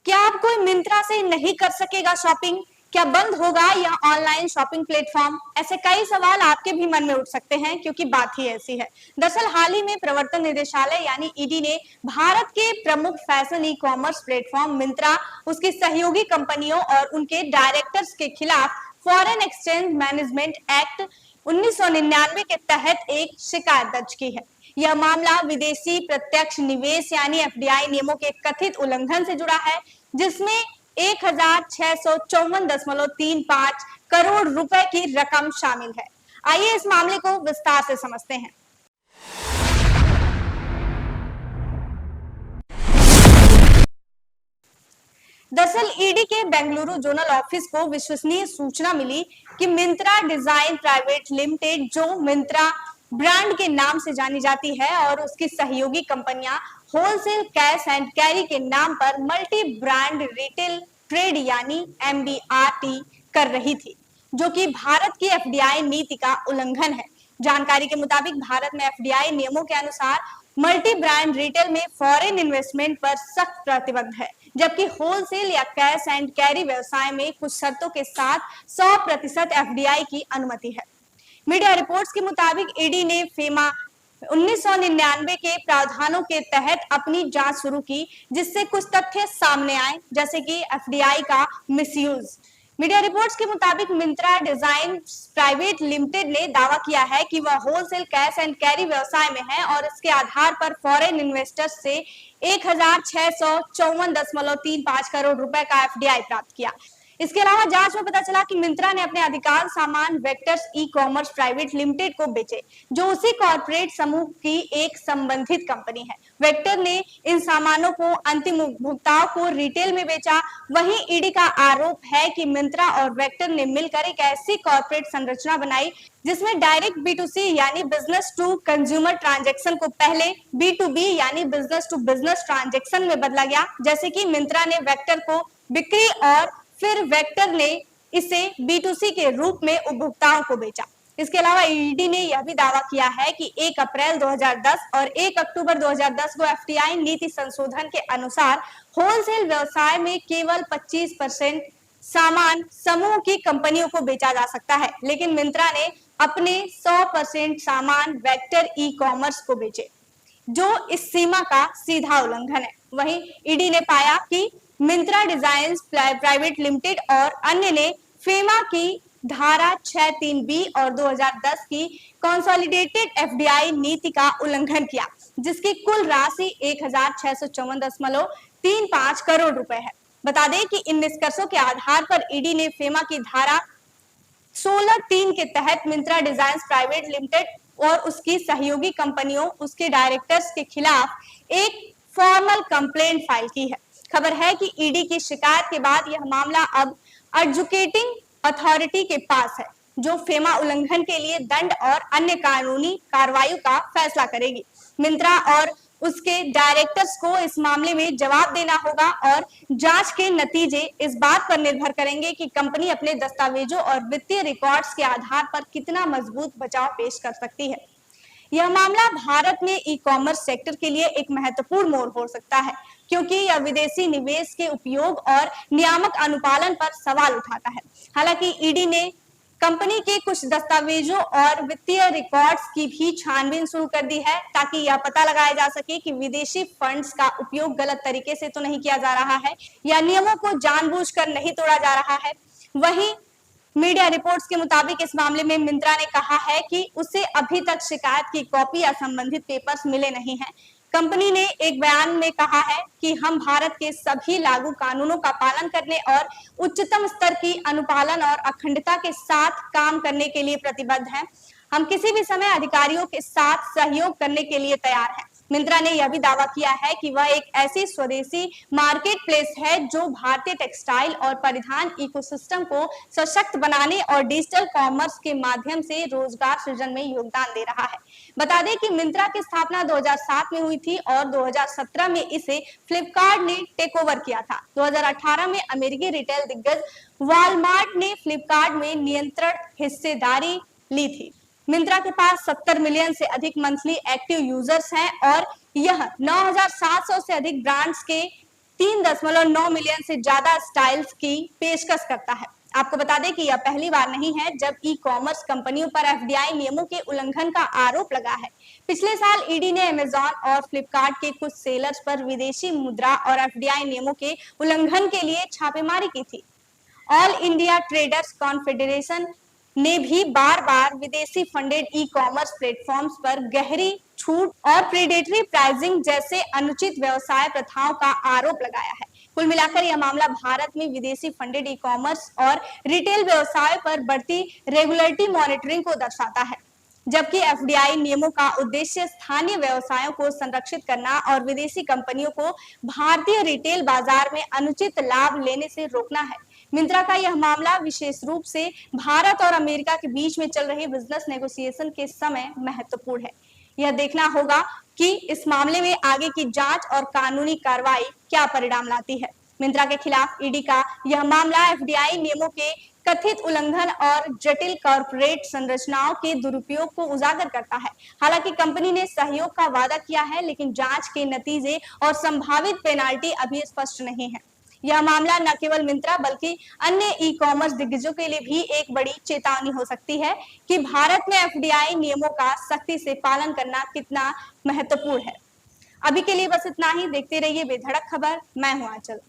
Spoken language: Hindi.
क्या अब कोई मिंत्रा से नहीं कर सकेगा शॉपिंग? क्या बंद होगा यह ऑनलाइन शॉपिंग प्लेटफॉर्म? ऐसे कई सवाल आपके भी मन में उठ सकते हैं क्योंकि बात ही ऐसी है। दरअसल हाल ही में प्रवर्तन निदेशालय यानी ईडी ने भारत के प्रमुख fashion e commerce platform Myntra, उसकी सहयोगी कंपनियों और उनके डायरेक्टर्स के खिलाफ फॉरेन एक्सचेंज मैनेजमेंट एक्ट 1999 के तहत एक शिकायत दर्ज की है। यह मामला विदेशी प्रत्यक्ष निवेश यानी एफडीआई नियमों के कथित उल्लंघन से जुड़ा है, जिसमें 1654.35 करोड़ रुपए की रकम शामिल है। आइए इस मामले को विस्तार से समझते हैं। दरअसल ईडी के बेंगलुरु जोनल ऑफिस को विश्वसनीय सूचना मिली कि मिंत्रा डिजाइन प्राइवेट लिमिटेड, जो मिंत्रा ब्रांड के नाम से जानी जाती है, और उसकी सहयोगी कंपनियां होलसेल कैश एंड कैरी के नाम पर मल्टी ब्रांड रिटेल ट्रेड यानी एमबीआरटी कर रही थी, जो कि भारत की एफडीआई नीति का उल्लंघन है। जानकारी के मुताबिक भारत में एफडीआई नियमों के अनुसार मल्टी ब्रांड रिटेल में फॉरेन इन्वेस्टमेंट पर सख्त प्रतिबंध है, जबकि होलसेल या कैश एंड कैरी व्यवसाय में कुछ शर्तों के साथ 100% एफडीआई की अनुमति है। मीडिया रिपोर्ट्स के मुताबिक ईडी ने फेमा 1999 के प्रावधानों के तहत अपनी जांच शुरू की, जिससे कुछ तथ्य सामने आए, जैसे कि एफडीआई का मिसयूज। मीडिया रिपोर्ट्स के मुताबिक मिंत्रा डिजाइन प्राइवेट लिमिटेड ने दावा किया है कि वह होलसेल कैश एंड कैरी व्यवसाय में है और इसके आधार पर फॉरेन इन्वेस्टर्स से 1654.35 करोड़ रुपए का एफडीआई प्राप्त किया। इसके अलावा जांच में पता चला कि मिंत्रा ने अपने अधिकांश सामान vectors e commerce private limited को बेचे, जो उसी कॉर्पोरेट समूह की एक संबंधित कंपनी है। वेक्टर ने इन सामानों को अंतिम उपभोक्ताओं को रिटेल में बेचा। वहीं ईडी का आरोप है कि मिंत्रा और वेक्टर ने मिलकर एक ऐसी कॉर्पोरेट संरचना बनाई जिसमें डायरेक्ट बी2सी यानी बिजनेस टू कंज्यूमर ट्रांजैक्शन को पहले बी2बी यानी बिजनेस टू बिजनेस ट्रांजैक्शन में बदला गया, जैसे कि मिंत्रा ने वेक्टर को बिक्री और फिर वेक्टर ने इसे बी2सी के रूप में उपभोक्ताओं को बेचा। इसके अलावा ईडी ने यह भी दावा किया है कि 1 अप्रैल 2010 और 1 अक्टूबर 2010 को एफडीआई नीति संशोधन के अनुसार होलसेल व्यवसाय में केवल 25% सामान समूह की कंपनियों को बेचा जा सकता है, लेकिन मिंत्रा ने अपने 100% सामान वेक्टर ई कॉमर्स को बेचे, जो इस सीमा का सीधा उल्लंघन है। वहीं ईडी ने पाया कि मिंत्रा डिजाइन प्राइवेट लिमिटेड और अन्य ने फेमा की धारा 63B और 2010 की कंसोलिडेटेड एफडीआई नीति का उल्लंघन किया, जिसकी कुल राशि 1654.35 करोड़ रुपए है। बता दें कि इन निष्कर्षों के आधार पर ईडी ने फेमा की धारा 16(3) के तहत मिंत्रा डिजाइन प्राइवेट लिमिटेड और उसकी सहयोगी कंपनियों, उसके डायरेक्टर्स के खिलाफ एक फॉर्मल कंप्लेंट फाइल की है। खबर है कि ईडी की शिकायत के बाद यह मामला अब एडजुकेटिंग अथॉरिटी के पास है, जो फेमा उल्लंघन के लिए दंड और अन्य कानूनी कार्रवाई का फैसला करेगी। मिंत्रा और उसके डायरेक्टर्स को इस मामले में जवाब देना होगा और जांच के नतीजे इस बात पर निर्भर करेंगे कि कंपनी अपने दस्तावेजों और वित्तीय रिकॉर्ड्स के आधार पर कितना मजबूत बचाव पेश कर सकती है। यह मामला भारत में ई कॉमर्स सेक्टर के लिए एक महत्वपूर्ण मोड़ हो सकता है, क्योंकि यह विदेशी निवेश के उपयोग और नियामक अनुपालन पर सवाल उठाता है। हालांकि ईडी ने कंपनी के कुछ दस्तावेजों और वित्तीय रिकॉर्ड्स की भी छानबीन शुरू कर दी है, ताकि यह पता लगाया जा सके कि विदेशी फंड्स का उपयोग गलत तरीके से तो नहीं किया जा रहा है या नियमों को जानबूझकर नहीं तोड़ा जा रहा है। वहीं मीडिया रिपोर्ट्स के मुताबिक इस मामले में मिंत्रा ने कहा है कि उसे अभी तक शिकायत की कॉपी या संबंधित पेपर्स मिले नहीं हैं। कंपनी ने एक बयान में कहा है कि हम भारत के सभी लागू कानूनों का पालन करने और उच्चतम स्तर की अनुपालन और अखंडता के साथ काम करने के लिए प्रतिबद्ध हैं। हम किसी भी समय अधिकारियों के साथ सहयोग करने के लिए तैयार हैं। मिंत्रा ने यह भी दावा किया है कि वह एक ऐसी स्वदेशी मार्केट प्लेस है जो भारतीय टेक्सटाइल और परिधान इकोसिस्टम को सशक्त बनाने और डिजिटल कॉमर्स के माध्यम से रोजगार सृजन में योगदान दे रहा है। बता दें कि मिंत्रा की स्थापना 2007 में हुई थी और 2017 में इसे फ्लिपकार्ट ने टेक ओवर किया था। 2018 में अमेरिकी रिटेल दिग्गज वॉलमार्ट ने फ्लिपकार्ट में नियंत्रण हिस्सेदारी ली थी। मिंत्रा के पास 70 मिलियन से अधिक मंथली एक्टिव यूजर्स हैं और यह 9,700 से अधिक ब्रांड्स के 3.9 मिलियन से ज्यादा स्टाइल्स की पेशकश करता है। आपको बता दें कि यह पहली बार नहीं है जब ई कॉमर्स कंपनियों पर एफडीआई नियमों के उल्लंघन का आरोप लगा है। पिछले साल ईडी ने अमेजॉन और फ्लिपकार्ट के कुछ सेलर्स पर विदेशी मुद्रा और एफडीआई नियमों के उल्लंघन के लिए छापेमारी की थी। ऑल इंडिया ट्रेडर्स कॉन्फेडरेशन ने भी बार बार विदेशी फंडेड ई कॉमर्स प्लेटफॉर्म्स पर गहरी छूट और प्रेडेटरी प्राइसिंग जैसे अनुचित व्यवसाय प्रथाओं का आरोप लगाया है। कुल मिलाकर यह मामला भारत में विदेशी फंडेड ई कॉमर्स और रिटेल व्यवसाय पर बढ़ती रेगुलेटरी मॉनिटरिंग को दर्शाता है। जबकि एफडीआई नियमों का उद्देश्य स्थानीय व्यवसायों को संरक्षित करना और विदेशी कंपनियों को भारतीय रिटेल बाजार में अनुचित लाभ लेने से रोकना है। मिंत्रा का यह मामला विशेष रूप से भारत और अमेरिका के बीच में चल रहे बिजनेस नेगोशिएशन के समय महत्वपूर्ण है। यह देखना होगा कि इस मामले में आगे की जांच और कानूनी कार्रवाई क्या परिणाम लाती है। मिंत्रा के खिलाफ ईडी का यह मामला एफडीआई नियमों के कथित उल्लंघन और जटिल कॉर्पोरेट संरचनाओं के दुरुपयोग को उजागर करता है। हालांकि कंपनी ने सहयोग का वादा किया है, लेकिन जांच के नतीजे और संभावित पेनाल्टी अभी स्पष्ट नहीं है। यह मामला न केवल मिंत्रा बल्कि अन्य ई कॉमर्स दिग्गजों के लिए भी एक बड़ी चेतावनी हो सकती है कि भारत में एफडीआई नियमों का सख्ती से पालन करना कितना महत्वपूर्ण है। अभी के लिए बस इतना ही। देखते रहिए बेधड़क खबर। मैं हूं आंचल।